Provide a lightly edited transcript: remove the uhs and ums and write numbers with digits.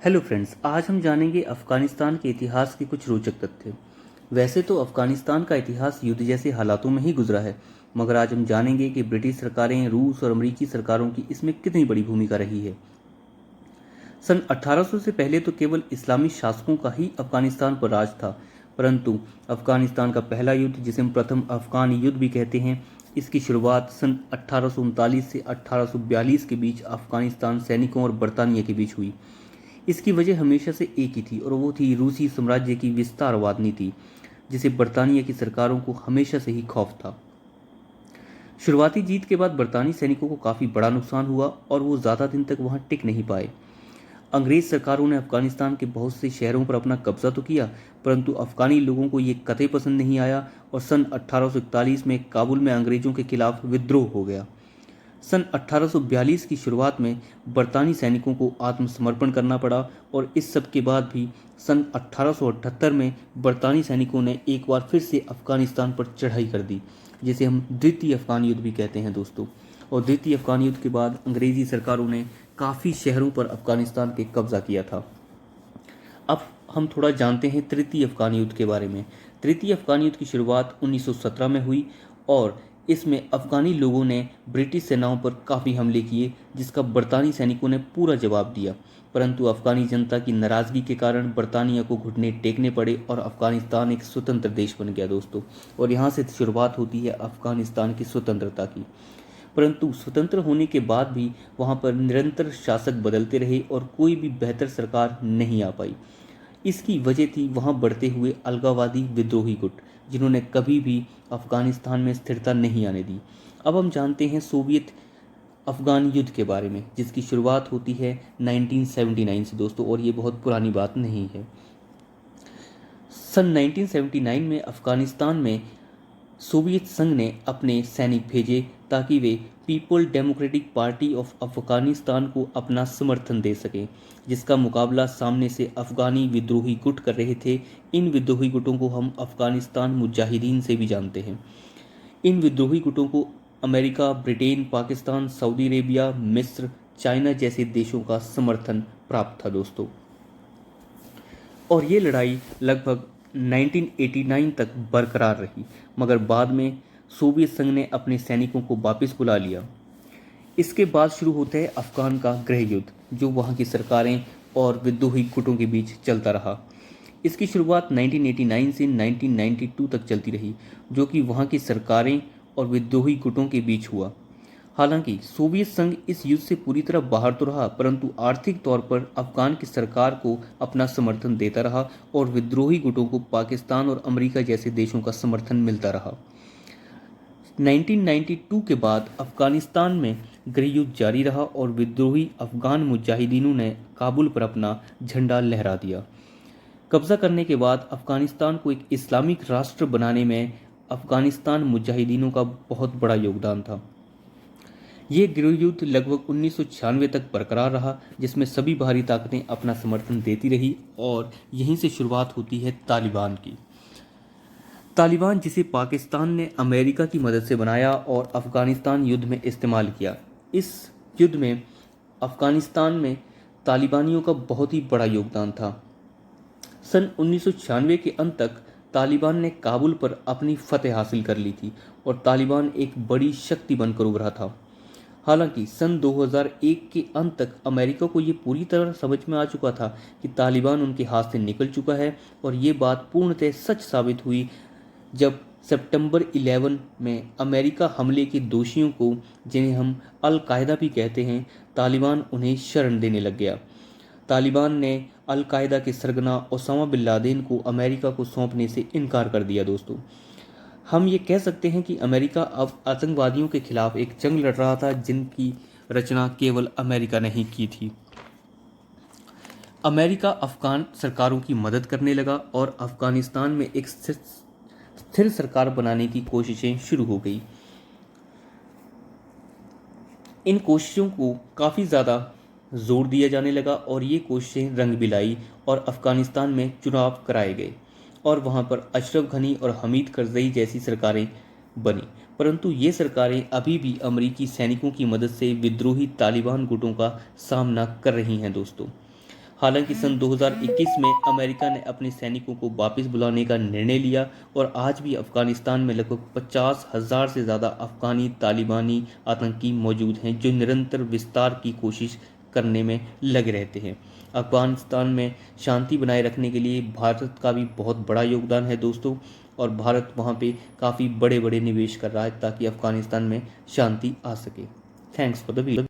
Hello friends, आज हम जानेंगे अफगानिस्तान के इतिहास के कुछ रोचक तथ्य। वैसे तो अफगानिस्तान का इतिहास युद्ध जैसे हालातों में ही गुजरा है, मगर आज हम जानेंगे कि ब्रिटिश सरकारें, रूस और अमेरिकी सरकारों की इसमें कितनी बड़ी भूमिका रही है। सन 1800 से पहले तो केवल इस्लामी शासकों का ही अफगानिस्तान पर राज था, परंतु अफगानिस्तान का पहला युद्ध, जिसे हम प्रथम अफगान युद्ध भी कहते हैं, इसकी शुरुआत सन 1839 से 1842 के बीच अफगानिस्तान सैनिकों और बरतानिया के बीच हुई। इसकी वजह हमेशा से एक ही थी और वो थी रूसी साम्राज्य की विस्तारवाद नीति, जिसे बरतानिया की सरकारों को हमेशा से ही खौफ था। शुरुआती जीत के बाद बरतानी सैनिकों को काफ़ी बड़ा नुकसान हुआ और वो ज़्यादा दिन तक वहाँ टिक नहीं पाए। अंग्रेज सरकारों ने अफगानिस्तान के बहुत से शहरों पर अपना कब्जा तो किया, परंतु अफगानी लोगों को ये कतई पसंद नहीं आया और सन 1841 में काबुल में अंग्रेजों के खिलाफ विद्रोह हो गया। सन 1842 की शुरुआत में बरतानी सैनिकों को आत्मसमर्पण करना पड़ा और इस सब के बाद भी सन 1878 में बरतानी सैनिकों ने एक बार फिर से अफगानिस्तान पर चढ़ाई कर दी, जिसे हम द्वितीय अफगान युद्ध भी कहते हैं दोस्तों। और द्वितीय अफगान युद्ध के बाद अंग्रेजी सरकारों ने काफ़ी शहरों पर अफगानिस्तान के कब्जा किया था। अब हम थोड़ा जानते हैं तृतीय अफगान युद्ध के बारे में। तृतीय अफगान युद्ध की शुरुआत 1917 में हुई और इसमें अफगानी लोगों ने ब्रिटिश सेनाओं पर काफ़ी हमले किए, जिसका बरतानी सैनिकों ने पूरा जवाब दिया। परंतु अफगानी जनता की नाराज़गी के कारण बरतानिया को घुटने टेकने पड़े और अफगानिस्तान एक स्वतंत्र देश बन गया दोस्तों। और यहाँ से शुरुआत होती है अफगानिस्तान की स्वतंत्रता की। परंतु स्वतंत्र होने के बाद भी वहाँ पर निरंतर शासक बदलते रहे और कोई भी बेहतर सरकार नहीं आ पाई। इसकी वजह थी वहाँ बढ़ते हुए अलगाववादी विद्रोही गुट, जिन्होंने कभी भी अफगानिस्तान में स्थिरता नहीं आने दी। अब हम जानते हैं सोवियत अफगान युद्ध के बारे में, जिसकी शुरुआत होती है 1979 से दोस्तों, और ये बहुत पुरानी बात नहीं है। सन 1979 में अफगानिस्तान में सोवियत संघ ने अपने सैनिक भेजे ताकि वे people democratic party of Afghanistan को अपना समर्थन दे सकें, जिसका मुकाबला सामने से अफगानी विद्रोही गुट कर रहे थे। इन विद्रोही गुटों को हम अफगानिस्तान मुजाहिदीन से भी जानते हैं। इन विद्रोही गुटों को America, Britain, Pakistan, Saudi Arabia, मिस्र, चाइना जैसे देशों का समर्थन प्राप्त था दोस्तों। और ये लड़ाई लगभग 1989 तक बरकरार रही, मगर बाद में सोवियत संघ ने अपने सैनिकों को वापस बुला लिया। इसके बाद शुरू होता है अफगान का गृह युद्ध, जो वहाँ की सरकारें और विद्रोही गुटों के बीच चलता रहा। इसकी शुरुआत 1989 से 1992 तक चलती रही, जो कि वहाँ की सरकारें और विद्रोही गुटों के बीच हुआ। हालांकि सोवियत संघ इस युद्ध से पूरी तरह बाहर तो रहा, परंतु आर्थिक तौर पर अफगान की सरकार को अपना समर्थन देता रहा और विद्रोही गुटों को पाकिस्तान और अमेरिका जैसे देशों का समर्थन मिलता रहा। 1992 के बाद अफगानिस्तान में गृहयुद्ध जारी रहा और विद्रोही अफगान मुजाहिदीनों ने काबुल पर अपना झंडा लहरा दिया। कब्जा करने के बाद अफगानिस्तान को एक इस्लामिक राष्ट्र बनाने में अफगानिस्तान मुजाहिदीनों का बहुत बड़ा योगदान था। ये गृहयुद्ध लगभग 1996 तक बरकरार रहा, जिसमें सभी बाहरी ताकतें अपना समर्थन देती रही और यहीं से शुरुआत होती है तालिबान की। तालिबान, जिसे पाकिस्तान ने अमेरिका की मदद से बनाया और अफगानिस्तान युद्ध में इस्तेमाल किया। इस युद्ध में अफगानिस्तान में तालिबानियों का बहुत ही बड़ा योगदान था। सन 1996 के अंत तक तालिबान ने काबुल पर अपनी फतेह हासिल कर ली थी और तालिबान एक बड़ी शक्ति बनकर उभरा था। हालांकि सन 2001 के अंत तक अमेरिका को ये पूरी तरह समझ में आ चुका था कि तालिबान उनके हाथ से निकल चुका है, और ये बात पूर्णतः सच साबित हुई जब सितंबर 11 में अमेरिका हमले के दोषियों को, जिन्हें हम अल कायदा भी कहते हैं, तालिबान उन्हें शरण देने लग गया। तालिबान ने अल कायदा के सरगना ओसामा बिन लादेन को अमेरिका को सौंपने से इनकार कर दिया दोस्तों। हम ये कह सकते हैं कि अमेरिका अब आतंकवादियों के खिलाफ एक जंग लड़ रहा था, जिनकी रचना केवल अमेरिका ने ही की थी। अमेरिका अफगान सरकारों की मदद करने लगा और अफगानिस्तान में एक स्थिर सरकार बनाने की कोशिशें शुरू हो गई। इन कोशिशों को काफ़ी ज़्यादा जोर दिया जाने लगा और ये कोशिशें रंग भी लाई और अफगानिस्तान में चुनाव कराए गए और वहाँ पर अशरफ घनी और हमीद करजई जैसी सरकारें बनी। परंतु ये सरकारें अभी भी अमरीकी सैनिकों की मदद से विद्रोही तालिबान गुटों का सामना कर रही हैं दोस्तों। हालांकि सन 2021 में अमेरिका ने अपने सैनिकों को वापस बुलाने का निर्णय लिया और आज भी अफगानिस्तान में लगभग 50,000 से ज़्यादा अफगानी तालिबानी आतंकी मौजूद हैं जो निरंतर विस्तार की कोशिश करने में लगे रहते हैं। अफगानिस्तान में शांति बनाए रखने के लिए भारत का भी बहुत बड़ा योगदान है दोस्तों, और भारत वहाँ पे काफ़ी बड़े बड़े निवेश कर रहा है ताकि अफगानिस्तान में शांति आ सके। Thanks for the video.